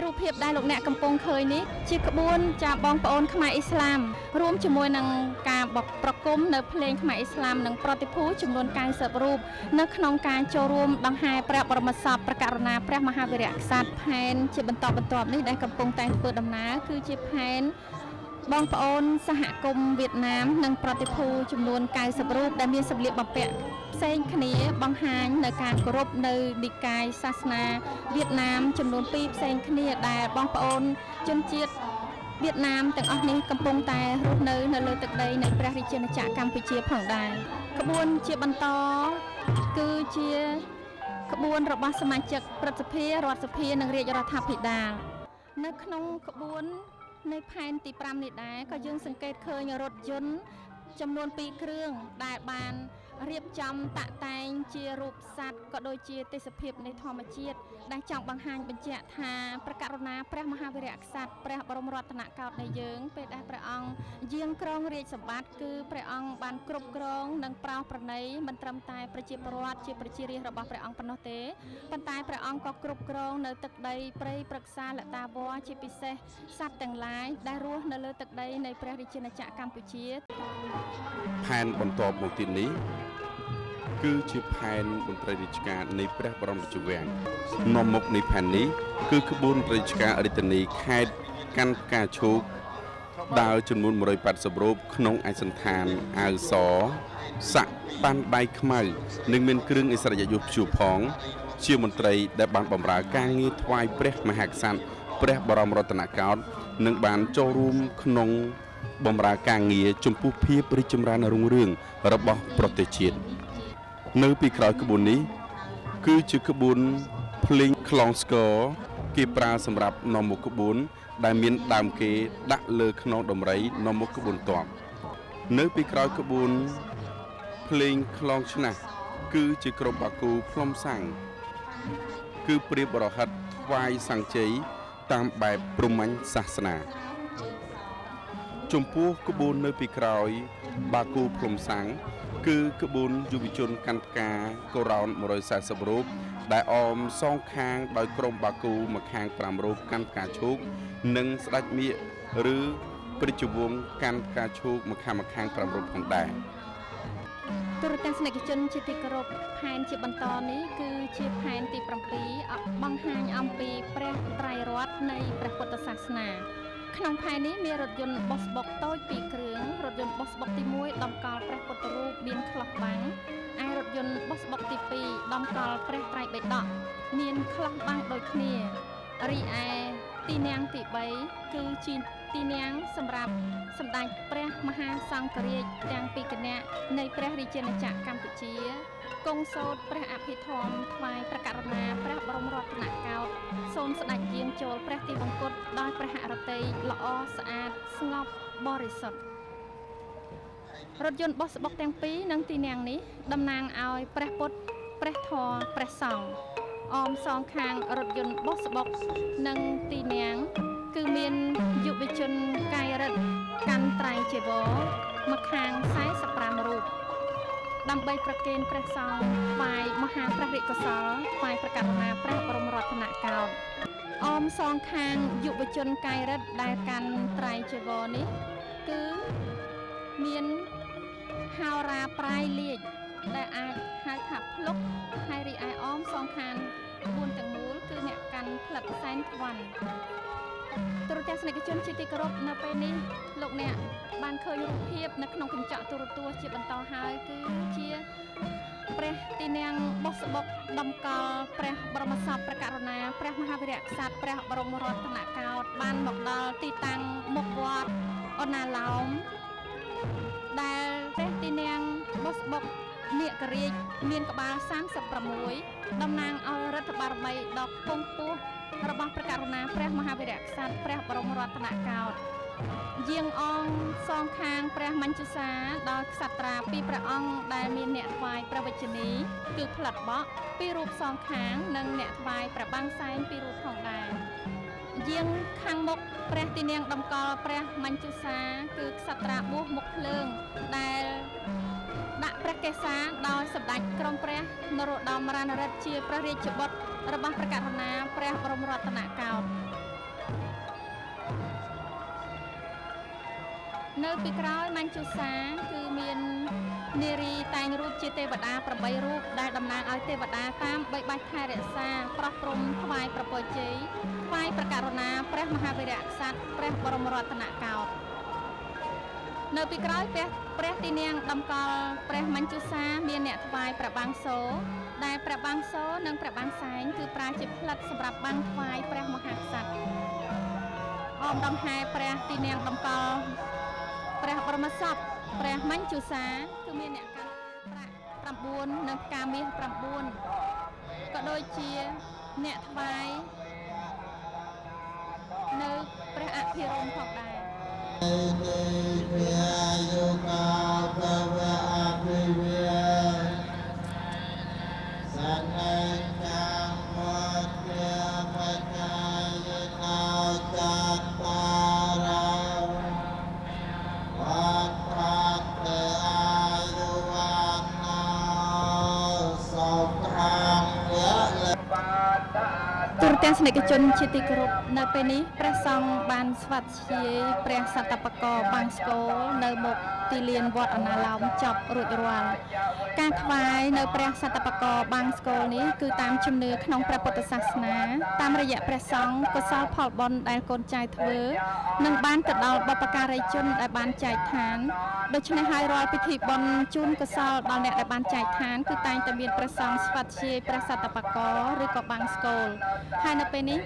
រូបភាពដែលលោកអ្នកកំពុងឃើញនេះជាក្បួនចាបងប្អូនខ្មែរអ៊ីស្លាមរួមជាមួយនឹងការបប្រគំនៅភ្លេងខ្មែរអ៊ីស្លាមនិងប្រតិភូចំនួន90រូបនៅក្នុងការចូលរួមដង្ហែព្រះបរមសពព្រះករុណាព្រះមហាវីរក្សត្រផែនជាបន្តបន្ទាប់នេះដែលកំពុងតែធ្វើដំណើរគឺជាផែនបងប្អូនសហគមន៍វៀតណាមនិងប្រតិភូចំនួន90រូបដែលមានសម្លៀកបំពាក់ផ្សេងគ្នាបង្ហាញនៅការគោរពនៅនិកាយសាសនាវៀតណាមចំនួន2ផ្សេងគ្នាដែលបងប្អូនជនជាតិវៀតណាមទាំងអស់នេះកំពុងតែរស់នៅលើទឹកដីនៃព្រះរាជាណាចក្រកម្ពុជាផងដែរក្បួនជាបន្តគឺជាក្បួនរបស់សមាជិកព្រឹទ្ធសភារដ្ឋសភានិងរាជរដ្ឋាភិបាលនៅក្នុងក្បួនในផែនទី5នេះដែរក៏យើងសង្កេតឃើញរថយន្តចំនួន2គ្រឿងដែលបានរៀបចំតាក់តែងជារូបសត្វក៏ដូចជាទេសភាពនៃធម្មជាតិដែលចង់បង្ហាញបញ្ជាក់ថាព្រះករុណាព្រះមហាវីរក្សត្រព្រះបរមរតនកោដ្ឋនៃយើងពេលដែលព្រះអង្គយាងគ្រងរាជសម្បត្តិគឺព្រះអង្គបានគ្រប់គ្រងនិងប្រោសប្រណីមិនត្រឹមតែប្រជាពលរដ្ឋជាប្រជារាស្ត្ររបស់ព្រះអង្គប៉ុណ្ណោះទេប៉ុន្តែព្រះអង្គក៏គ្រប់គ្រងនៅទឹកដីព្រៃព្រឹក្សាលតាវរជាពិសេសសត្វទាំងឡាយដែលរស់នៅលើទឹកដីនៃព្រះរាជាណាចក្រកម្ពុជាផែនបន្ទាប់មកទៀតនេះគឺជាផែនមន្ត្រីរាជការនៃព្រះបរមរាជវាំងនាំមុខនៃផែននេះគឺក្បួនរាជការរាជធានីខេត្តកាន់ផ្កាឈូកដើរចំនួន180រូបក្នុងឯកសណ្ឋានអាវសសាក់ប៉ាន់ដៃខ្មៅនិងមានគ្រឿងឥស្សរិយយសព្យួរផងជាមន្ត្រីដែលបានបម្រើការងារថ្វាយព្រះមហាក្សត្រព្រះបរមរតនកោដ្ឋនិងបានចូលរួមក្នុងបម្រើការងារចំពោះភាពរីកចម្រើនរុងរឿងរបស់ប្រទេសជាតិនៅពីក្រោយក្បួននេះគឺជាក្បួនភ្លេងខ្លងស្គរគេប្រើសម្រាប់នាំមុខក្បួនដែលមានដើមគេដាក់លើខ្នងដំរីនាំមុខក្បួនតបនៅពីក្រោយក្បួនភ្លេងខ្លងឆ្នះគឺជាក្រុមបាគូផ្លុំសាំងគឺព្រាបរហិតថ្វាយសង្ឃជ័យតាមបែបព្រហ្មញ្ញសាសនាចំពោះក្បួននៅពីក្រោយបាគូផ្លុំសាំងគឺក្បួនយុវជនកាន់ផ្កាកូរ៉ោន140រូបដែលអមសងខាងដោយក្រុមបាគូម្ខាង5រូបកាន់ផ្កាឈូកនិងស្ដេចមាឃឬព្រះជវង្សកាន់ផ្កាឈូកម្ខាង5រូបផងដែរទូរទស្សនិកជនជាទីគោរពផែនជាបន្តនេះគឺជាផែនទី7បង្ហាញអំពីព្រះត្រៃរតន៍នៃព្រះពុទ្ធសាសនាក្នុងផែននេះមានរថយន្តបោះបុកតូច2គ្រឿងរថយន្តបោះបុកទី1តម្កល់ព្រះពុទ្ធរូបមានខ្លះបាំងឯរថយន្តបោះបុកទី2តម្កល់ព្រះត្រៃបិដកមានខ្លះបាំងដូចគ្នារីឯទីនាងទី3គឺជាទីនាងសម្រាប់សម្ដេចព្រះមហាសង្ឃរាជទាំងពីរគណៈនៃព្រះរាជាណាចក្រកម្ពុជាគង់សូត្រព្រះអភិធម្មថ្វាយព្រះករុណាព្រះបរមរតនកោដ្ឋសូមស្ដេចយាងចូលព្រះទីបង្គត់ដោយព្រះហឫទ័យល្អស្អាតស្ងប់បរិសុទ្ធរថយន្តបោះបុកទាំងពីរនិងទីនាងនេះតំណាងឲ្យព្រះពុទ្ធព្រះធម៌ព្រះសង្ឃអមសងខាងរថយន្តបោះបុកនិងទីនាងគឺមានយុវជនកាយរិទ្ធកាន់ត្រៃជីវរម្ខាង45រូបដើម្បីប្រគេនព្រះសង្ឃថ្វាយមហាព្រះរាជកុសលថ្វាយព្រះករុណាព្រះបរមរតនកោដ្ឋអមសងខាងយុវជនកាយរិទ្ធដែលកាន់ត្រៃជីវរនេះគឺមានហោរាប្រាយលាជដែលអាចហៅថាភ្លុកហើយរីឯអមសងខាង4ទាំងមូលគឺអ្នកកាន់ផ្លិតសែនធវ័នទូរទស្សនិកជនជាទីគោរពនៅពេលនេះលោកអ្នកបានឃើញរូបភាពនៅក្នុងកញ្ចក់ទូរទស្សន៍ជាបន្តហើយគឺជាព្រះទីនាងបុស្បុកតម្កល់ព្រះបរមសពព្រះករុណាព្រះមហាវីរក្សត្រព្រះបរមរតនកោដ្ឋបានមកដល់ទីតាំងមុខវត្តអូណាឡោមដែលព្រះទីនាងបុស្បុកនាគរាជមានក្បាល36តំណាងឲ្យរដ្ឋបារមីដ៏ខ្ពង់ខ្ពស់របស់ព្រះករុណាព្រះមហាវីរក្សត្រព្រះបរមរតនកោដ្ឋយាងអងសងខាងព្រះមញ្ជុសាដល់ក្សត្រាពីរព្រះអង្គដែលមានអ្នកថ្វាយព្រះវេជ្ជនីគឺផ្លិតបក់ពីររូបសងខាងនិងអ្នកថ្វាយព្រះបាំងសែនពីររូបផងដែរយាងខាងមុខព្រះទីនាងតម្កល់ព្រះមញ្ជុសាគឺក្សត្រាបួសមុខភ្លើងដែលដាក់ព្រះកេសាដោយសម្ដេចក្រុងព្រះនរោត្តមរណរដ្ឋជាព្រះរាជបុត្ររបស់ព្រះករុណាព្រះបរមរតនកោដ្ឋ នៅពីក្រោយម៉ាញ់ជូសាគឺមាននារីតែងរូបជាទេវតា8រូបដែលតំណាងឲ្យទេវតាតាមបីបាច់ថែរក្សាប្រោះព្រំថ្វាយប្រពរជ័យថ្វាយប្រកាសណាព្រះមហាវីរក្សត្រព្រះបរមរតនកោដ្ឋនៅពីក្រោយព្រះទីនាងតម្កល់ព្រះម៉ាញ់ជូសាមានអ្នកថ្វាយព្រះបាំងសូដែលព្រះបាំងសូនិងព្រះបាំងសែងគឺប្រើជាផ្លិតសម្រាប់បាំងថ្វាយព្រះមហាក្សត្រអមដង្ហែព្រះទីនាងតម្កល់ព្រះបរមសពព្រះម៉ាញ់ជូសាគឺមានអ្នកកាន់ប្រាក់9និងផ្កាមាស9ក៏ដូចជាអ្នកថ្វាយនៅព្រះអភិរមផងដែរទូរទស្សនិកជនជាទីគោរពនៅពេលនេះព្រះសង្ឃបានស្វាធ្យាយព្រះសតបករបាំងស្គរនៅមុខទីលានវត្តអណាឡោមចប់រួចរាល់ការថ្វាយនៅព្រះសតបករបាំងស្គរនេះគឺតាមជំនឿក្នុងព្រះពុទ្ធសាសនាតាមរយៈព្រះសង្ឃកុសលផលបុណ្យដែលកូនចៅធ្វើនឹងបានទៅដល់បុព្វការីជនដែលបានចែកឋានដូច្នេះហើយរាល់ពិធីបុណ្យជូនកុសលដល់អ្នកដែលបានចែកឋានគឺតែងតែមានព្រះសង្ឃស្វាធ្យាយព្រះសតបករឬក៏បាំងស្គរហើយនៅពេលនេះ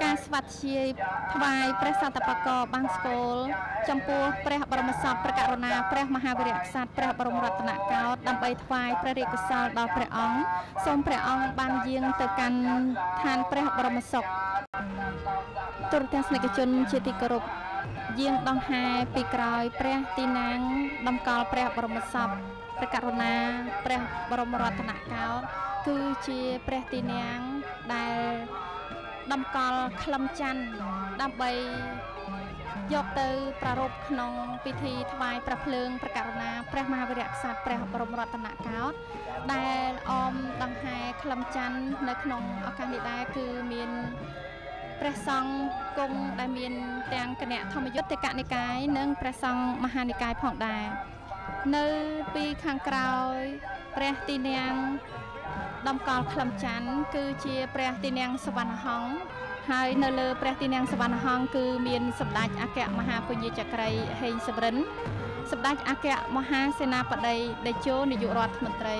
ការស្វាធ្យាយថ្វាយព្រះសតបករបាំងស្គរចំពោះព្រះបរមសពព្រះករុណាព្រះមហាវីរក្សត្រព្រះបរមរតនកោដ្ឋដើម្បីថ្វាយព្រះរាជកុសលដល់ព្រះអង្គសូមព្រះអង្គបានយាងទៅកាន់ឋានព្រះបរមសុខទូរទស្សនិកជនជាទីគោរពយាងដង្ហែពីក្រោយព្រះទីណាងតម្កល់ព្រះបរមសពព្រះករុណាព្រះបរមរតនកោដ្ឋគឺជាព្រះទីនាងដែលតម្កល់ក្លឹមច័ន្ទដើម្បីយកទៅប្រារព្ធក្នុងពិធីថ្វាយព្រះភ្លើងព្រះករុណាព្រះមហាវីរក្សត្រព្រះបរមរតនកោដ្ឋដែលអមដង្ហែក្លឹមច័ន្ទនៅក្នុងឱកាសនេះដែរគឺមានព្រះសង្ឃគង់ដែលមានទាំងគណៈធម្មយុត្តកនិកាយនិងព្រះសង្ឃមហានិកាយផងដែរនៅពីខាងក្រោយព្រះទីនាងតម្កល់ក្លឹមច័ន្ទគឺជាព្រះទីនាងសវណ្ណហង្សហើយនៅលើព្រះទីនាងសវណ្ណហង្សគឺមានសម្ដេចអគ្គមហាពញាចក្រីហេងសំរិនសម្ដេចអគ្គមហាសេនាបតីតេជោនាយករដ្ឋមន្ត្រី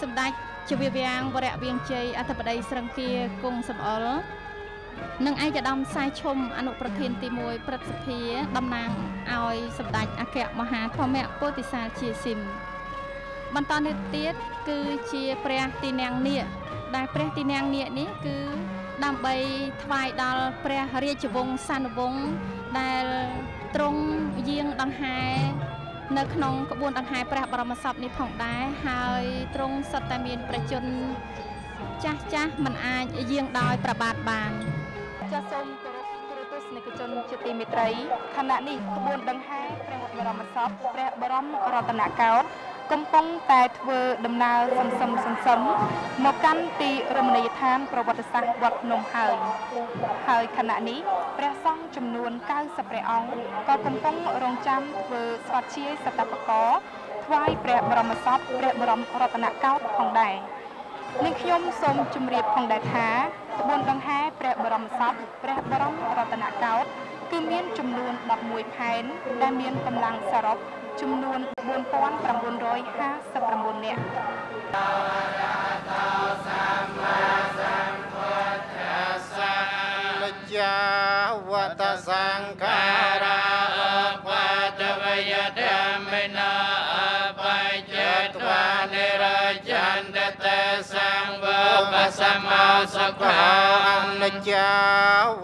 សម្ដេចជាវាំងវរៈវៀងជ័យអធិបតីស្រង្គៀគង់សំអល់និងឯកឧត្តមសាយឈុំអនុប្រធានទី1ព្រឹទ្ធសភាតំណាងឲ្យសម្ដេចអគ្គមហាធម្មពោធិសាលជាស៊ីមបន្តនេះទៀតគឺជាព្រះទីនាងនាគដែលព្រះទីនាងនាគនេះគឺដើម្បីថ្វាយដល់ព្រះរាជវង្សានុវង្សដែលទ្រង់យាងដង្ហែនៅក្នុងក្បួនដង្ហែព្រះបរមសពនេះផងដែរហើយទ្រង់សុទ្ធតែមានប្រជជនចាស់មិនអាចយាងដោយប្របាទបានចាសសូមគោរពទូរទស្សនិកជនជាទីមេត្រីខណៈនេះក្បួនដង្ហែព្រះបរមសពព្រះបរមរតនកោដ្ឋកំពុងតែធ្វើដំណើរសន្សំមកកាន់ទីរមណីយដ្ឋានប្រវត្តិសាស្ត្រវត្តភ្នំហើយខណៈនេះព្រះសង្ឃចំនួន90ព្រះអង្គក៏កំពុងរងចាំធ្វើស្វាធ្យាយសតបករថ្វាយព្រះបរមសពព្រះបរមរតនកោដ្ឋផងដែរនេះខ្ញុំសូមជម្រាបផងដែរថាក្បួនដង្ហែព្រះបរមសពព្រះបរមរតនកោដ្ឋគឺមានចំនួន11ផែនដែលមានកម្លាំងសរុបចំនួន4959នាក់ចាវតសង្ខារាអបតវយធម្មនាអបច្ចត្វានិរចន្តតសង្វបសមោសុខាអនិច្ចា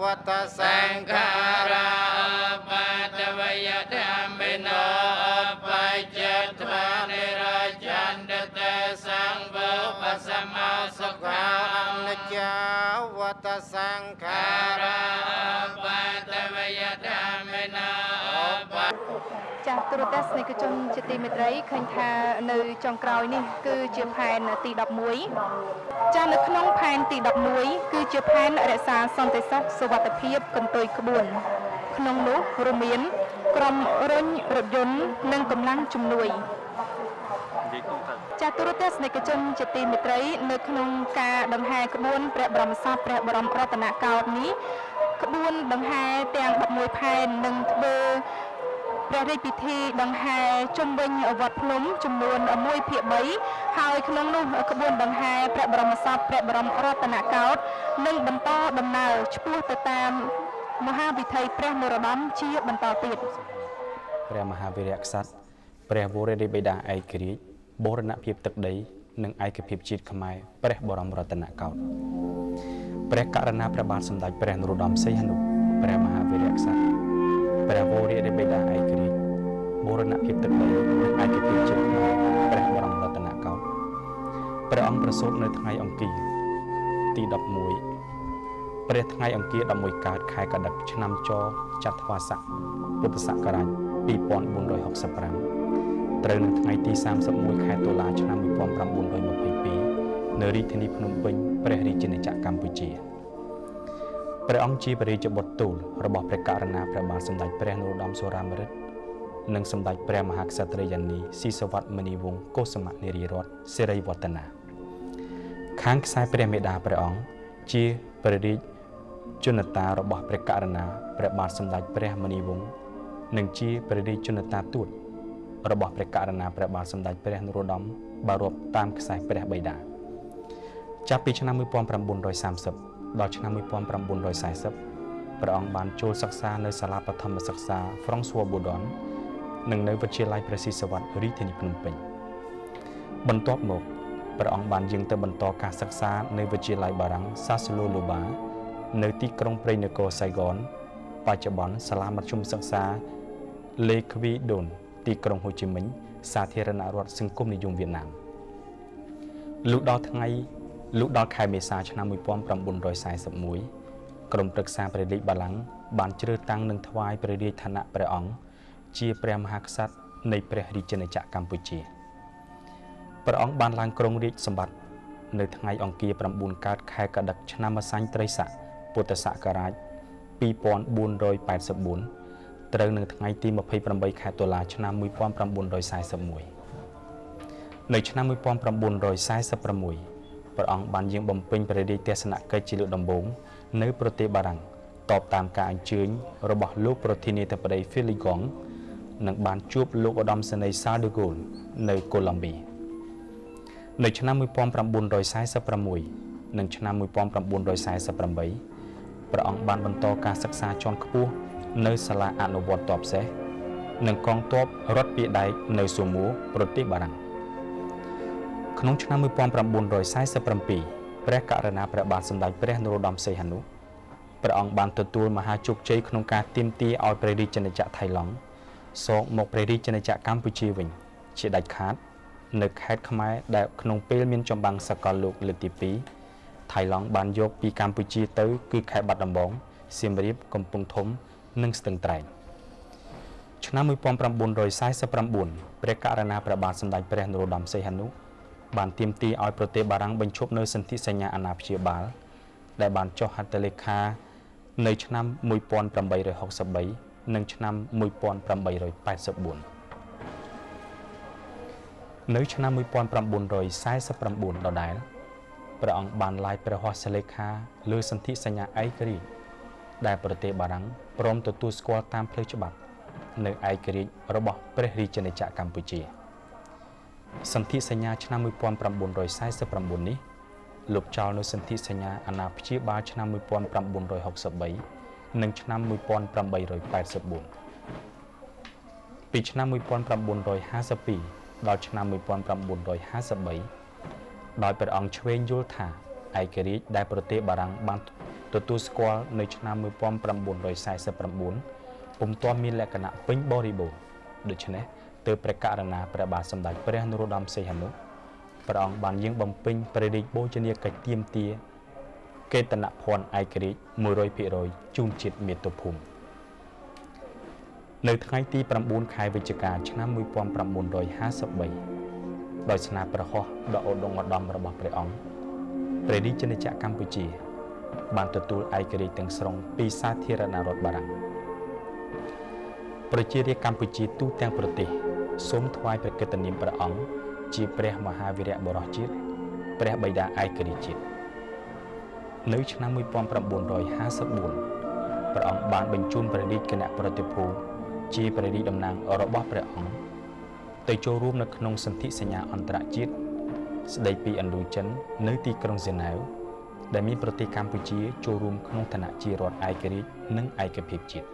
វតសង្ខារាអបតវយធម្មនាអបច្ចត្វានិរចន្តតសង្វបសមោសុខាអនិច្ចាវតសង្ខារាបតវយធម្មនាប ចាទូរទស្សនិកជនជាទីមេត្រីឃើញថានៅចុងក្រោយនេះគឺជាផែនទី11ចានៅក្នុងផែនទី11គឺជាផែនរក្សាសន្តិសុខសុវត្ថិភាពកន្ទុយក្បួនក្នុងនោះរួមមានក្រុមរុញរថយន្តនិងកម្លាំងជំនួយចាទូរទស្សនិកជនជាទីមេត្រីនៅក្នុងការដង្ហែក្បួនព្រះបរមសពព្រះបរមរតនកោដ្ឋនេះក្បួនដង្ហែទាំង11ផែននឹងធ្វើព្រះរាជពិធីដង្ហែជុំវិញវត្តភ្នំចំនួន1/3ហើយក្នុងនោះក្បួនដង្ហែព្រះបរមសពព្រះបរមរតនកោដ្ឋនឹងបន្តដំណើរឆ្ពោះទៅតាមមហាវិថីព្រះនរោត្តមជាបន្តទៀតព្រះមហាវីរក្សត្រព្រះវររាជបិតាឯករាជ្យបូរណភាពទឹកដីនិងឯកភាពជាតិខ្មែរព្រះបរមរតនកោដ្ឋព្រះករុណាព្រះបាទសម្ដេចព្រះនរោត្តមសីហនុព្រះមហាវីរក្សត្រព្រះវររាជបិតាឯករាជ្យបូរណភាពទឹកដីនិងឯកភាពជាតិខ្មែរព្រះបរមរតនកោដ្ឋព្រះអង្គប្រសូតនៅថ្ងៃអង្គារទី11ព្រះថ្ងៃអង្គារ11កើតខែកដឹកឆ្នាំចចត្វាស័កពុទ្ធសករាជ2465ត្រូវនៅថ្ងៃទី31ខែតុលាឆ្នាំ1922នៅរាជធានីភ្នំពេញព្រះរាជាណាចក្រកម្ពុជាព្រះអង្គជាព្រះរាជបុត្រទូលរបស់ព្រះករុណាព្រះបាទសម្ដេចព្រះនរោត្តមសុរាម្រិតនិងសម្ដេចព្រះមហាក្សត្រីយានីស៊ីសវត្តមនីវង្សកុសុមនារីរតន៍សិរីវឌ្ឍនាខាងខ្សែព្រះមេដាព្រះអង្គជាព្រះរាជជនតារបស់ព្រះករុណាព្រះបាទសម្ដេចព្រះមនីវង្សនិងជាព្រះរាជជនតាទូតរបស់ព្រះករុណាព្រះបាទសម្ដេចព្រះនរោត្តមបើរាប់តាមខ្សែព្រះបិតាចាប់ពីឆ្នាំ1930ដល់ឆ្នាំ1940ព្រះអង្គបានចូលសិក្សានៅសាលាបឋមសិក្សា François Bourdon និងនៅវិទ្យាល័យព្រះស៊ីសុវត្ថិរាជធានីភ្នំពេញបន្ទាប់មកព្រះអង្គបានយាងទៅបន្តការសិក្សានៅវិទ្យាល័យបារាំង Sassuolo Loba នៅទីក្រុងព្រៃនគរ Saigon បច្ចុប្បន្នសាលាមធ្យមសិក្សា Le Quai d'Oin ទីក្រុងហូជីមិញសាធារណរដ្ឋសង្គមនិយមវៀតណាមលុះដល់ខែមេសាឆ្នាំ1941ក្រុមប្រឹក្សាព្រះរាជបល្ល័ង្កបានជ្រើសតាំងនិងថ្វាយព្រះរាជឋានៈព្រះអង្គជាព្រះមហាក្សត្រនៃព្រះរាជាណាចក្រកម្ពុជាព្រះអង្គបានឡើងគ្រងរាជសម្បត្តិនៅថ្ងៃអង្គារ9កើតខែកដឹកឆ្នាំម្សាញ់ត្រីស័កពុទ្ធសករាជ2484ត្រូវនៅថ្ងៃទី28ខែតុលាឆ្នាំ1941នៅឆ្នាំ1946ព្រះអង្គបានយាងបំពេញព្រះរាជទស្សនកិច្ចជាលើកដំបូងនៅប្រទេសបារាំងតបតាមការអញ្ជើញរបស់លោកប្រធានាធិបតី Philippe Gong និងបានជួបលោកឧត្តមសេនីយ៍ Charles de Gaulle នៅកូឡុំប៊ីនៅឆ្នាំ1946និងឆ្នាំ1948ព្រះអង្គបានបន្តការសិក្សាជាន់ខ្ពស់នៅសាលាអនុវត្តទ័ពសេះនិងកងទ័ពរដ្ឋពាដែកនៅស៊ូមូប្រទេសបារាំងក្នុងឆ្នាំ1947ព្រះករុណាព្រះបាទសម្ដេចព្រះនរោត្តមសីហនុព្រះអង្គបានទទួលមហាជោគជ័យក្នុងការទាមទារឲ្យព្រះរាជាណាចក្រថៃឡង់សោកមកព្រះរាជាណាចក្រកម្ពុជាវិញជាដាច់ខាតនៅខេត្តខ្មែរដែលក្នុងពេលមានចម្បាំងសកលលោកលើកទី2ថៃឡង់បានយកពីកម្ពុជាទៅគឺខេត្តបាត់ដំបងសៀមរាបកំពង់ធំនិងស្ទឹងត្រែងឆ្នាំ1949ព្រះករុណាព្រះបាទសម្ដេចព្រះនរោត្តមសីហនុបានទាមទារឲ្យប្រទេសបារាំងបញ្ឈប់នៅសន្ធិសញ្ញាអាណាព្យាបាលដែលបានចុះហត្ថលេខានៅឆ្នាំ1863និងឆ្នាំ1884នៅឆ្នាំ1949ដដែលព្រះអង្គបានឡាយព្រះហស្ថលេខាលើសន្ធិសញ្ញាឯករាជ្យដែលប្រទេសបារាំងព្រមទទួលស្គាល់តាមផ្លូវច្បាប់នៅឯករាជ្យរបស់ព្រះរាជាណាចក្រកម្ពុជាសន្ធិសញ្ញាឆ្នាំ1949នេះលុបចោលនៅសន្ធិសញ្ញាអាណាព្យាបាលឆ្នាំ1963និងឆ្នាំ1884ពីឆ្នាំ1952ដល់ឆ្នាំ1953ដោយព្រះអង្គឆ្វេងយល់ថាឯករាជ្យដែលប្រទេសបារាំងបានទទួលស្គាល់នៅឆ្នាំ1949ពុំទាន់មានលក្ខណៈពេញបរិបូរណ៍ដូច្នេះទើបព្រះករុណាព្រះបាទសម្ដេចព្រះនរោត្តមសីហនុព្រះអង្គបានយាងបំពេញព្រះរាជបូជនីយកិច្ចទាមទារកេតនភណ្ឌឯករាជ្យ 100% ជូនជាតិមាតុភូមិ នៅថ្ងៃទី9ខែវិច្ឆិកាឆ្នាំ1953ដោយស្នាប្រហោះដ៏ឧត្តមឧត្តមរបស់ព្រះអង្គព្រះរាជាណាចក្រកម្ពុជាបានទទួលឯករាជ្យទាំងស្រុងពីសាធារណរដ្ឋបារាំងប្រជារាស្ត្រកម្ពុជាទូទាំងប្រទេសសូមថ្វាយព្រះកិត្តិនាមព្រះអង្គជាព្រះមហាវីរបុរសជាតិព្រះបិតាឯករាជ្យជាតិនៅឆ្នាំ1954ព្រះអង្គបានបញ្ជូនព្រះរាជគណៈប្រតិភូជាព្រះរាជតំណាងរបស់ព្រះអង្គទៅចូលរួមនៅក្នុងសន្ធិសញ្ញាអន្តរជាតិស្ដីពីឥណ្ឌូចិននៅទីក្រុងហ្សឺណែវដែលមានប្រទេសកម្ពុជាចូលរួមក្នុងឋានៈជារដ្ឋឯករាជ្យនិងឯកភាពជាតិ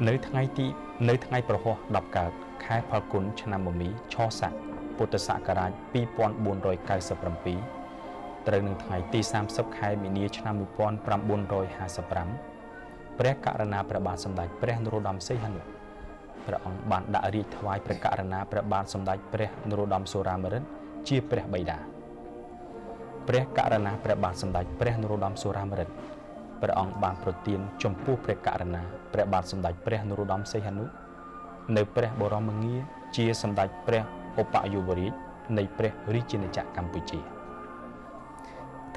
នៅថ្ងៃប្រហោះ10កើតខែផលគុណឆ្នាំមមីឆស័កពុទ្ធសករាជ2497ត្រូវនឹងថ្ងៃទី30ខែមីនាឆ្នាំ1955ព្រះករុណាព្រះបាទសម្ដេចព្រះនរោត្តមសីហនុព្រះអង្គបានដាក់រាជថ្វាយព្រះករុណាព្រះបាទសម្ដេចព្រះនរោត្តមសុរាម្រិតជាព្រះបិតាព្រះករុណាព្រះបាទសម្ដេចព្រះនរោត្តមសុរាម្រិតព្រះអង្គបានប្រទានចំពោះព្រះករុណាព្រះបាទសម្ដេចព្រះនរោត្តមសីហនុនៅព្រះបរមងារជាសម្ដេចព្រះឧបយុវរាជនៃព្រះរាជាណាចក្រកម្ពុជា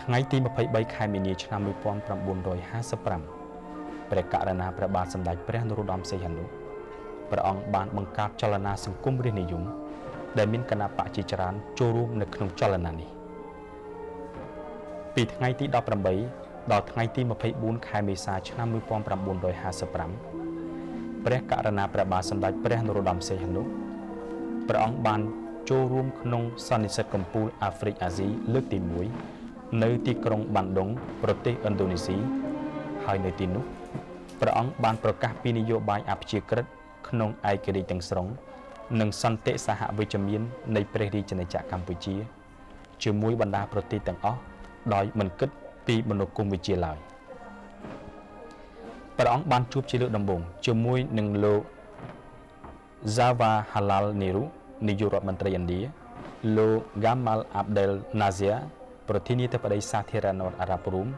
ថ្ងៃទី23ខែមីនាឆ្នាំ1955ព្រះករុណាព្រះបាទសម្ដេចព្រះនរោត្តមសីហនុព្រះអង្គបានបង្កើតចលនាសង្គមរាស្ត្រនិយមដែលមានគណបកជាច្រើនចូលរួមនៅក្នុងចលនានេះពីថ្ងៃទី18ដល់ថ្ងៃទី24ខែមេសាឆ្នាំ1955ព្រះករុណាព្រះបាទសម្ដេចព្រះនរោត្តមសីហនុព្រះអង្គបានចូលរួមក្នុងសន្និសីទកំពូលអាហ្វ្រិកអាស៊ីលើកទី1នៅទីក្រុងបាន់ដុងប្រទេសឥណ្ឌូនេស៊ីហើយនៅទីនោះព្រះអង្គបានប្រកាសពីនយោបាយអព្យាក្រឹតក្នុងឯករាជ្យទាំងស្រុងនិងសន្តិសហវិជ្ជមាននៃព្រះរាជាណាចក្រកម្ពុជាជាមួយបណ្ដាប្រទេសទាំងអស់ដោយមិនគិតពីមនោគមវិជ្ជាឡើយព្រះអង្គបានជួបជាលើកដំបូងជាមួយនឹងលោក Jawaharlal Nehru នាយករដ្ឋមន្ត្រីឥណ្ឌាលោក Gamal Abdel Nasser ប្រធានាធិបតីសាធារណរដ្ឋអារ៉ាប់រួម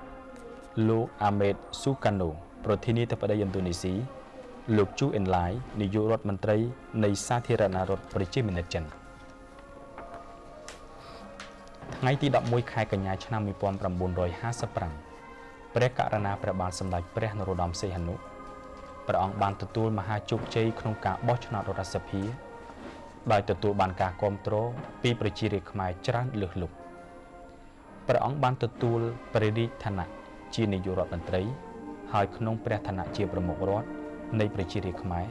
លោក Ahmed Sukarno ប្រធានាធិបតីឥណ្ឌូនេស៊ីលោក Chu Enlai នាយករដ្ឋមន្ត្រីនៃសាធារណរដ្ឋប្រជាមានិតចិនថ្ងៃទី11ខែកញ្ញាឆ្នាំ1955ព្រះករុណាព្រះបាទសម្ដេចព្រះនរោត្តមសីហនុព្រះអង្គបានទទួលមហាជោគជ័យក្នុងការបោះឆ្នោតរដ្ឋសភាដោយទទួលបានការគាំទ្រពីប្រជារាស្ត្រខ្មែរច្រើនលើសលប់ព្រះអង្គបានទទួលព្រះរាជឋានៈជានាយករដ្ឋមន្ត្រីហើយក្នុងព្រះឋានៈជាប្រមុខរដ្ឋនៃប្រជារាស្ត្រខ្មែរ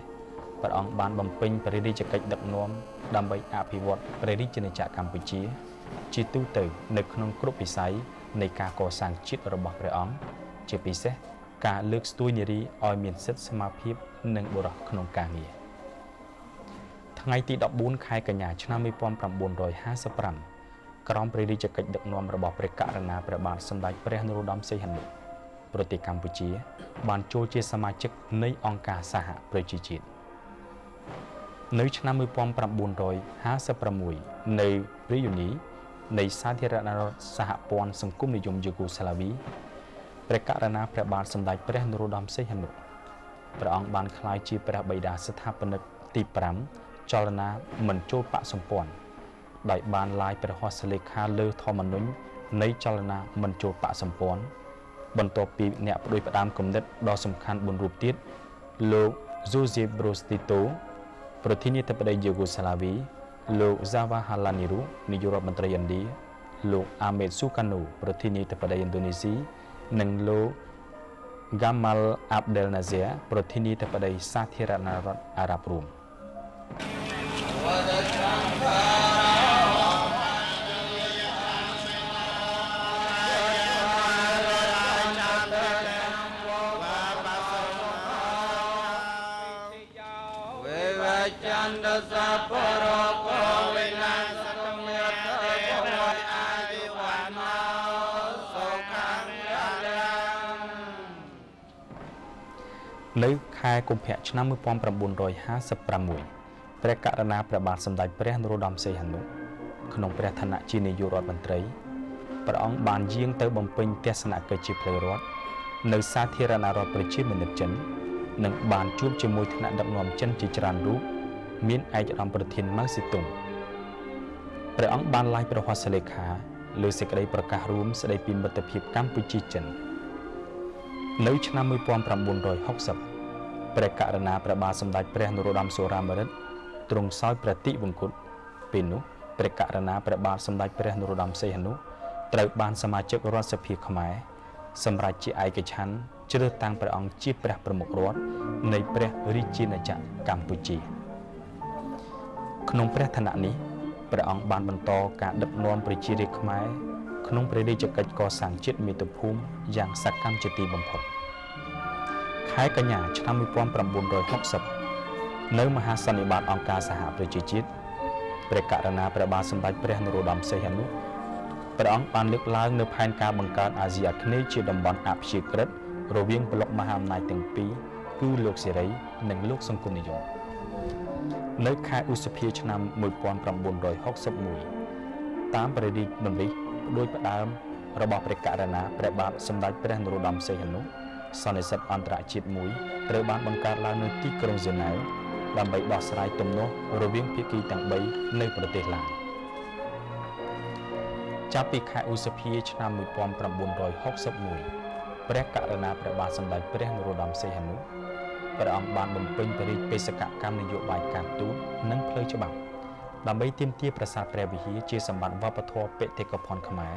ព្រះអង្គបានបំពេញព្រះរាជកិច្ចដឹកនាំដើម្បីអភិវឌ្ឍព្រះរាជាណាចក្រកម្ពុជាជាទូទៅនៅក្នុងគ្រប់វិស័យនៃការកសាងជាតិរបស់ព្រះអង្គជាពិសេសការលើកស្ទួយនារីឲ្យមានសិទ្ធិស្មារភាពនិងបុរសក្នុងការងារថ្ងៃទី14ខែកញ្ញាឆ្នាំ1955ក្រោមព្រះរាជកិច្ចដឹកនាំរបស់ព្រះករុណាព្រះបាទសម្ដេចព្រះនរោត្តមសីហនុប្រទេសកម្ពុជាបានចូលជាសមាជិកនៃអង្គការសហប្រជាជាតិនៅឆ្នាំ1956នៅរីយូនីនៃសាធារណរដ្ឋសហព័ន្ធសង្គមនិយមយូហ្គោស្លាវីព្រះករុណាព្រះបាទសម្ដេចព្រះនរោត្តមសីហនុព្រះអង្គបានក្លាយជាព្រះបិតាស្ថាបនិកទី5ចលនាមិនចូលបក្សសម្ព័ន្ធដោយបានឡាយព្រះហស្ថលេខាលើធម្មនុញ្ញនៃចលនាមិនចូលបក្សសម្ព័ន្ធបន្ទាប់ពីអ្នកផ្ដួចផ្ដើមគំនិតដ៏សំខាន់4រូបទៀតលោក Joseph Broz Tito ប្រធានាធិបតីយូហ្គោស្លាវីលោក Jawaharlal Nehru នាយករដ្ឋមន្ត្រីឥណ្ឌាលោក Ahmed Sukarno ប្រធានាធិបតីឥណ្ឌូនេស៊ីនិងលោក Gamal Abdel Nasser ប្រធានាធិបតីសាធារណរដ្ឋអារ៉ាប់រួមនៅខែកុម្ភៈឆ្នាំ1956ព្រះករុណាព្រះបាទសម្ដេចព្រះនរោត្តមសីហនុក្នុងព្រះឋានៈជានាយករដ្ឋមន្ត្រីព្រះអង្គបានយាងទៅបំពេញទស្សនកិច្ចជាផ្លូវរដ្ឋនៅសាធារណរដ្ឋប្រជាមានិតចិន និងបានជួបជាមួយថ្នាក់ដឹកនាំចិនជាច្រើនរូបមានឯកឧត្តមប្រធានម៉ៅសេទុងព្រះអង្គបានឡាយប្រកាសលេខាលើសេចក្តីប្រកាសរួមស្តីពីមិត្តភាពកម្ពុជាចិននៅឆ្នាំ1960ព្រះករុណាព្រះបាទសម្ដេចព្រះនរោត្តមសុរាម្រិតទ្រង់សោយព្រះទិវង្គតពេលនោះព្រះករុណាព្រះបាទសម្ដេចព្រះនរោត្តមសីហនុត្រូវបានសមាជិករដ្ឋសភាខ្មែរសម្រេចជាឯកច្ឆន្ទជ្រើសតាំងព្រះអង្គជាព្រះប្រមុខរដ្ឋនៃព្រះរាជាណាចក្រកម្ពុជាក្នុងព្រះឋានៈនេះព្រះអង្គបានបន្តការដឹកនាំប្រជារាស្ត្រខ្មែរក្នុងព្រះរាជកិច្ចកសាងជាតិមាតុភូមិយ៉ាងសកម្មជាទីបំផុតខែកញ្ញាឆ្នាំ1960នៅមហាសន្និបាតអង្គការសហប្រជាជាតិព្រះករុណាព្រះបាទសម្ដេចព្រះនរោត្តមសីហនុព្រះអង្គបានលើកឡើងនៅផែនការបង្កើតអាស៊ីអាគ្នេយ៍ជាតំបន់អព្យាក្រឹតរវាងប្លុកមហាអំណាចទាំងពីរគឺលោកសេរីនិងលោកសង្គមនិយមនៅខែឧសភាឆ្នាំ1961តាមព្រះរាជដង្ហែផ្ដួចផ្ដើមរបស់ព្រះករុណាព្រះបាទសម្ដេចព្រះនរោត្តមសីហនុសន្និសីទអន្តរជាតិមួយត្រូវបានបង្កើតឡើងនៅទីក្រុងហ្សឺណែវដើម្បីដោះស្រាយទំនាស់រវាងភាគីទាំង3នៅប្រទេសឡាវចាប់ពីខែឧសភាឆ្នាំ1961ព្រះករុណាព្រះបាទសម្ដេចព្រះនរោត្តមសីហនុព្រះអង្គបានបំពេញព្រះរាជបេសកកម្មនយោបាយការទូតនិងផ្លូវច្បាប់ដើម្បីទាមទារប្រាសាទព្រះវិហារជាសម្បត្តិវប្បធម៌បេតិកភណ្ឌខ្មែរ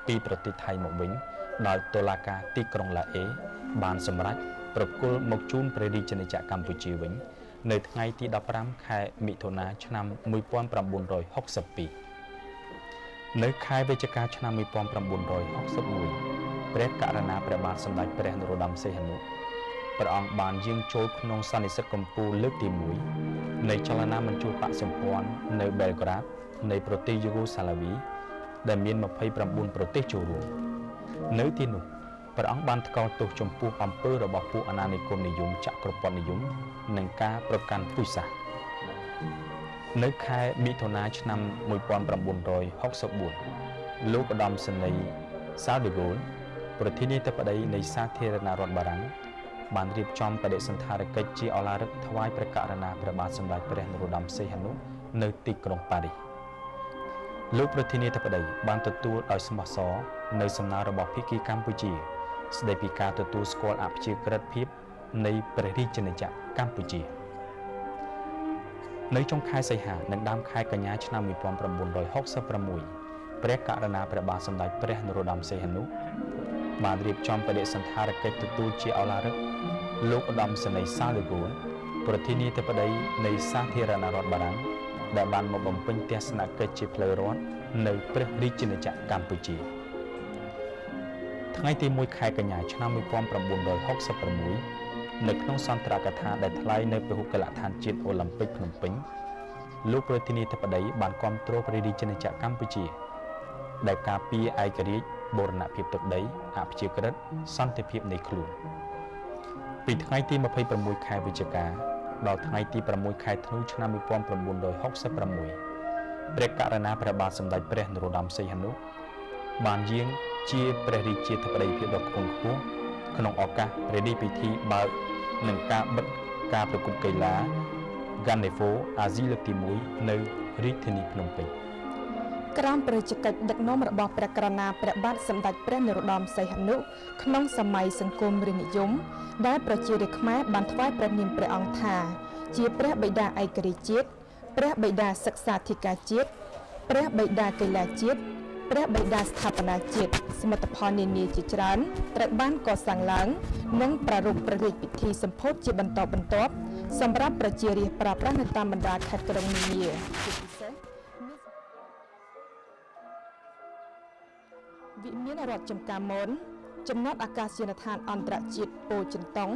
ពីប្រទេសថៃមកវិញដោយតុលាការទីក្រុងឡាអេបានសម្រេចប្រគល់មកជូនព្រះរាជាណាចក្រកម្ពុជាវិញនៅថ្ងៃទី15ខែមិថុនាឆ្នាំ1962នៅខែវិច្ឆិកាឆ្នាំ1961ព្រះករុណាព្រះបាទសម្ដេចព្រះនរោត្តមសីហនុព្រះអង្គបានយាងចូលក្នុងសន្និសីទកម្ពុជាលើកទី1នៃចលនាមញ្ជូរបកសម្ព័ន្ធនៅបែលក្រាដនៃប្រទេសយូហ្គោស្លាវីដែលមាន29ប្រទេសចូលរួមនៅទីនោះព្រះអង្គបានថ្កោលទោសចំពោះអំពើរបស់ពួកអាណានិគមនិយមចក្រពត្តិនិយមនិងការប្រកាន់ពូជសាសន៍នៅខែមិថុនាឆ្នាំ1964លោកឧត្តមសេនីយ៍សាលដឺហ្គោលប្រធានាធិបតីនៃសាធារណរដ្ឋបារាំងបានរៀបចំបដិសណ្ឋារកិច្ចជាឱឡារិកថ្វាយព្រះករុណាព្រះបាទសម្ដេចព្រះនរោត្តមសីហនុនៅទីក្រុងប៉ារីសលោកប្រធានាធិបតីបានទទួលដោយស្មោះសរនៅសំណើរបស់ភាគីកម្ពុជាស្ដីពីការទទួលស្គាល់អព្យាក្រឹតភាពនៃព្រះរាជាណាចក្រកម្ពុជានៅចុងខែសីហានិងដើមខែកញ្ញាឆ្នាំ1966ព្រះករុណាព្រះបាទសម្ដេចព្រះនរោត្តមសីហនុបានរៀបចំបដិសណ្ឋារកិច្ចទទួលជាឱឡារិកលោកឧត្តមសេនីយ៍សាលដឺហ្គោលប្រធានាធិបតីនៃសាធារណរដ្ឋបារាំងដែលបានមកបំពេញទស្សនកិច្ចជាផ្លូវរដ្ឋនៅព្រះរាជាណាចក្រកម្ពុជាថ្ងៃទី1ខែកញ្ញាឆ្នាំ1966នៅក្នុងសន្ទរកថាដែលថ្លែងនៅពហុកលដ្ឋានជាតិអូឡ িম্প ិកភ្នំពេញលោកប្រធានាធិបតីបានគាំទ្រព្រះរាជាណាចក្រកម្ពុជាដែលការពារឯករាជ្យបូរណភាពទឹកដីអព្យាក្រឹតសន្តិភាពនៃខ្លួនពីថ្ងៃទី26ខែវិច្ឆិកាដល់ថ្ងៃទី6ខែធ្នូឆ្នាំ1966ព្រះករុណាព្រះបាទសម្ដេចព្រះនរោត្តមសីហនុបានយាងជាព្រះរាជាធិបតីភាពដ៏ខ្ពង់ខ្ពស់ក្នុងឱកាសព្រះរាជពិធីបើកនិងការបិទការប្រកួតកីឡា Ganefo អាស៊ីលើកទី1នៅរាជធានីភ្នំពេញក្រោមព្រះរាជកិច្ចដឹកនាំរបស់ព្រះករុណាព្រះបាទសម្ដេចព្រះនរោត្តមសីហនុក្នុងសម័យសង្គមរាស្ត្រនិយមដែលប្រជារាស្ត្រខ្មែរបានថ្វាយព្រះនាមព្រះអង្គថាជាព្រះបិតាឯករាជ្យជាតិព្រះបិតាសិក្សាធិការជាតិព្រះបិតាកីឡាជាតិព្រះបិតាស្ថាបនាជាតិសមិទ្ធផលនានាជាច្រើនត្រូវបានកសាងឡើងនិងប្រារព្ធព្រះរាជពិធីសម្ពោធជាបន្តបន្ទាប់សម្រាប់ប្រជារាស្ត្រប្រើប្រាស់នៅតាមបណ្ដាខេត្តក្រុងនានាជាពិសេសវិមានរដ្ឋចំការមនចំណតអាកាសយានដ្ឋានអន្តរជាតិពោធិ៍ចិនតុង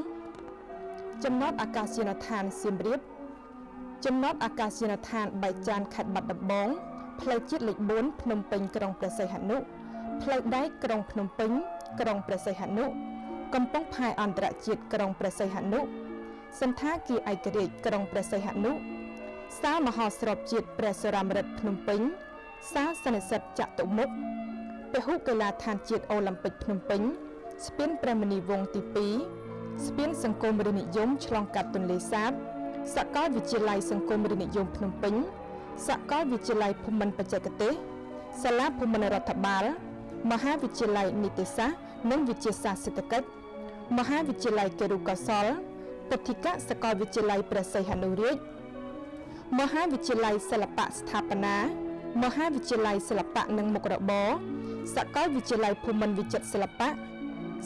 ចំណតអាកាសយានដ្ឋានសៀមរាបចំណតអាកាសយានដ្ឋានបែកចានខេត្តបាត់ដំបងផ្លូវជាតិលេខ4ភ្នំពេញក្រុងព្រះសីហនុផ្លូវដែកក្រុងភ្នំពេញក្រុងព្រះសីហនុកំពង់ផែអន្តរជាតិក្រុងព្រះសីហនុសន្តាគារឯករាជ្យក្រុងព្រះសីហនុសាលមហោស្រពជាតិព្រះសុរាម្រិតភ្នំពេញសាលសន្និសីទចតុមុខពហុកីឡាដ្ឋានជាតិអូឡ িম্প ិកភ្នំពេញស្ពានព្រះមុនីវង្សទី2 ស្ពានសង្គមរាជនិយមឆ្លងកាត់ទន្លេសាបសាកលវិទ្យាល័យសង្គមរាជនិយមភ្នំពេញសាកលវិទ្យាល័យភូមិន្ទបច្ចេកទេសសាលាភូមិន្ទរដ្ឋបាលមហាវិទ្យាល័យនីតិសាស្ត្រនិងវិទ្យាសាស្ត្រសេដ្ឋកិច្ចមហាវិទ្យាល័យគរុកោសលពុទ្ធិកសាកលវិទ្យាល័យព្រះសីហនុរាជមហាវិទ្យាល័យសិល្បៈស្ថាបនាមហាវិទ្យាល័យសិល្បៈនិងមុខរបរសាកលវិទ្យាល័យភូមិន្ទវិចិត្រសិល្បៈ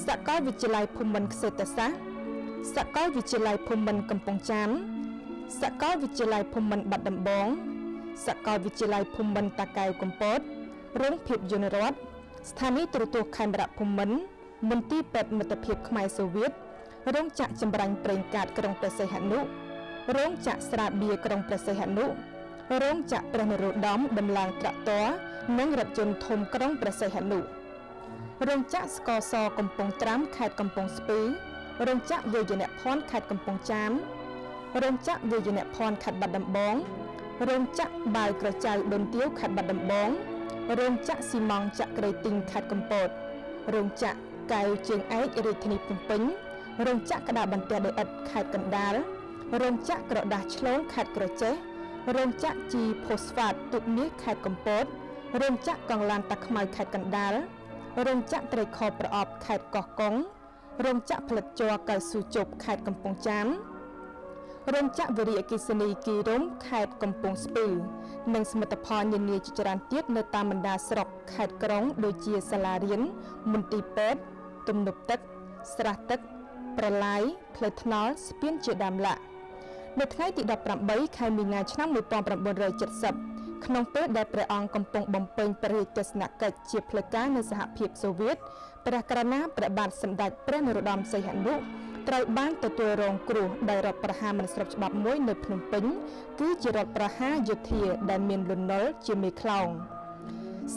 សាកលវិទ្យាល័យភូមិន្ទក្សេត្រសាស្ត្រសាកលវិទ្យាល័យភូមិន្ទកំពង់ចាមសាកលវិទ្យាល័យភូមិន្ទបាត់ដំបងសាកលវិទ្យាល័យភូមិន្ទតាកែវកំពតរោងភាពយន្តរដ្ឋស្ថានីយទូរទស្សន៍ខេមរៈភូមិន្ទមន្ទីរពេទ្យមិត្តភាពខ្មែរសូវៀតរោងចក្រចម្រាញ់ប្រេងកាតក្រុងព្រះសីហនុរោងចក្រស្រាបៀរក្រុងព្រះសីហនុរោងចក្រព្រះនរោត្តមដំឡើងត្រាក់ទ័រនិងរថយន្តធំក្រុងព្រះសីហនុរោងចក្រស្ករសកំពង់ត្រាំខេត្តកំពង់ស្ពឺរោងចក្រវាយនភ័ណ្ឌខេត្តកំពង់ចាមរោងចក្រវាយនភ័ណ្ឌខេត្តបាត់ដំបងរោងចក្របាវក្រចៅដូនទាវខេត្តបាត់ដំបងរោងចក្រស៊ីម៉ង់ចក្រក្រៃទីងខេត្តកំពតរោងចក្រកែវជើងឯករាជធានីភ្នំពេញរោងចក្រក្តារបន្ទះដីឥដ្ឋខេត្តកណ្ដាលរោងចក្រក្រដាសឆ្លងខេត្តក្រចេះរោងចក្រជីផូស្វាតទុកមាសខេត្តកំពតរោងចក្រកង់ឡានតាខ្មៅខេត្តកណ្ដាលរោងចក្រត្រីខប្រអប់ខេត្តកោះកុងរោងចក្រផលិតជ័រកៅស៊ូជប់ខេត្តកំពង់ចាមរោងចក្រវិរិយអគ្គិសនីគីរុំខេត្តកំពង់ស្ពឺនិងសមិទ្ធផលនានាជាច្រើនទៀតនៅតាមបណ្ដាស្រុកខេត្តក្រុងដូចជាសាលារៀនមន្ទីរពេទ្យទំនប់ទឹកស្រះទឹកប្រឡាយផ្លូវថ្នល់ស្ពានជាដើមឡាក់នៅថ្ងៃទី18ខែមីនាឆ្នាំ1970ក្នុងពេលដែលព្រះអង្គកំពុងបំពេញព្រះរាជទស្សនកិច្ចជាផ្លូវការនៅសហភាពសូវៀតព្រះករុណាព្រះបាទសម្ដេចព្រះនរោត្តមសីហនុត្រូវបានទទួលរងគ្រោះដោយរដ្ឋប្រហារមិនស្របច្បាប់មួយនៅភ្នំពេញគឺជារដ្ឋប្រហារយោធាដែលមានលន់នល់ជាមេខ្លោង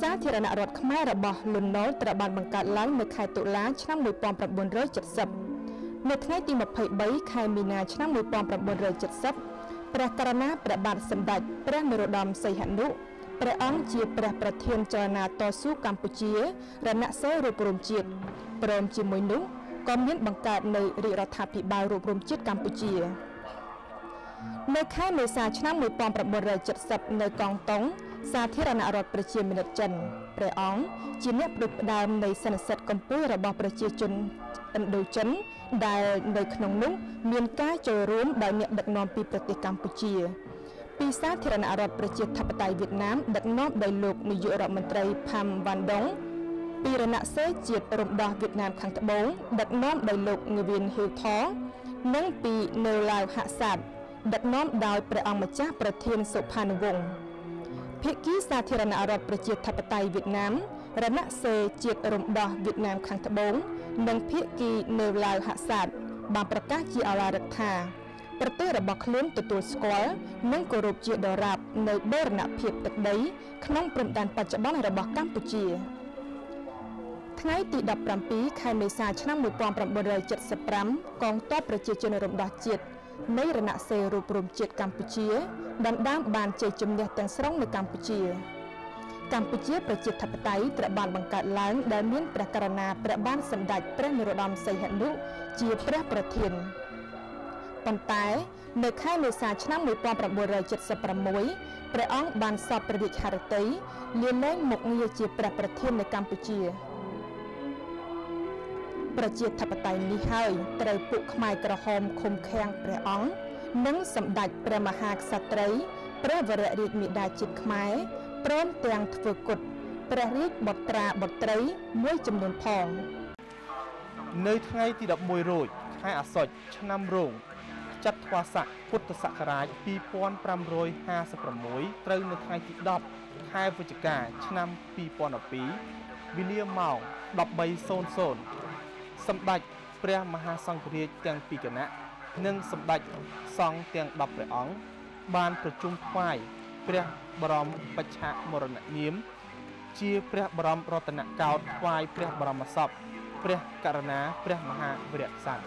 សាធារណរដ្ឋខ្មែររបស់លន់នល់ត្រូវបានបង្កើតឡើងនៅខែតុលាឆ្នាំ1970នៅថ្ងៃទី23ខែមីនាឆ្នាំ1970ព្រះករុណាព្រះបាទសម្ដេចព្រះនរោត្តមសីហនុព្រះអង្គជាព្រះប្រធានចលនាតស៊ូកម្ពុជារណសិរ្សរួបរមជាតិព្រមជាមួយនោះក៏មានបង្កើតនៅរាជរដ្ឋាភិបាលរួបរមជាតិកម្ពុជានៅខែមេសាឆ្នាំ1970នៅកង់តុងសាធារណរដ្ឋប្រជាមានិតចិនព្រះអង្គជាអ្នកផ្ដួចផ្ដើមនៃសន្និសីទកម្ពុជារបស់ប្រជាជនឥណ្ឌូចិនដែលនៅក្នុងនោះមានការចូលរួមដោយអ្នកដឹកនាំពីប្រទេសកម្ពុជាពីសាធារណរដ្ឋប្រជាធិបតេយ្យវៀតណាមដឹកនាំដោយលោកនាយករដ្ឋមន្ត្រីផាំវ៉ាន់ដុងពីរណសិរ្សជាតិរំដោះវៀតណាមខាងត្បូងដឹកនាំដោយលោកងវៀនហ៊ីវថនិងពីនៅឡាវហាក់សាតដឹកនាំដោយព្រះអង្គម្ចាស់ប្រធានសុផានុវង្សភាគីសាធារណរដ្ឋប្រជាធិបតេយ្យវៀតណាមរណសិរ្សជាតិរំដោះវៀតណាមខាងត្បូងនិងភាគីនៅឡាវហាក់សាតបានប្រកាសជាឱឡារិកថាប្រទេសរបស់ខ្លួនទទួលស្គាល់និងគោរពជាដរាបនៅបូរណភាពទឹកដីក្នុងព្រំដែនបច្ចុប្បន្នរបស់កម្ពុជាថ្ងៃទី17ខែមេសាឆ្នាំ1975កងទ័ពប្រជាជនរំដោះជាតិនៃរណសិរ្សរួបរមជាតិកម្ពុជាដណ្ដើមបានជ័យជំនះទាំងស្រុងនៅកម្ពុជាប្រជាធិបតេយ្យត្រូវបានបង្កើតឡើងដែលមានព្រះករុណាព្រះបាទសម្ដេចព្រះនរោត្តមសីហនុជាព្រះប្រធានប៉ុន្តែនៅខែមេសាឆ្នាំ1976ព្រះអង្គបានសពព្រះរាជហឫទ័យលាលែងមុខងារជាព្រះប្រធាននៅកម្ពុជាប្រជាធិបតេយ្យនេះហើយត្រូវពួកខ្មែរក្រហមឃុំឃាំងព្រះអង្គនិងសម្ដេចព្រះមហាក្សត្រីព្រះវររាជមាតាជាតិខ្មែរព្រមទាំងធ្វើគុតព្រះរាជបុត្រាបុត្រីមួយចំនួនផងនៅថ្ងៃទី11រោចខែអាសត់ឆ្នាំរោងចត្វាស័កពុទ្ធសករាជ2556ត្រូវនៅថ្ងៃទី10ខែវិច្ឆិកាឆ្នាំ2012វេលាម៉ោង 13:00 សម្ដេចព្រះមហាសង្ឃរាជទាំងពីរគណៈនិងសម្ដេចសង្ឃទាំង10ព្រះអង្គបានប្រជុំថ្វាយព្រះបរមបច្ឆមរណនាមជាព្រះបរមរតនកោដ្ឋថ្វាយព្រះបរមសពព្រះករុណាព្រះមហាវីរក្សត្រ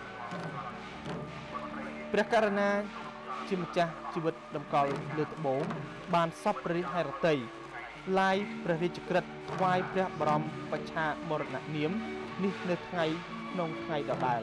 ព្រះករុណាជាម្ចាស់ជីវិតតម្កល់លើត្បូងបានសពព្រះហឫទ័យឡាយព្រះរាជក្រឹត្យថ្វាយព្រះបរមបច្ឆមរណនាមនេះនៅក្នុងថ្ងៃដដែល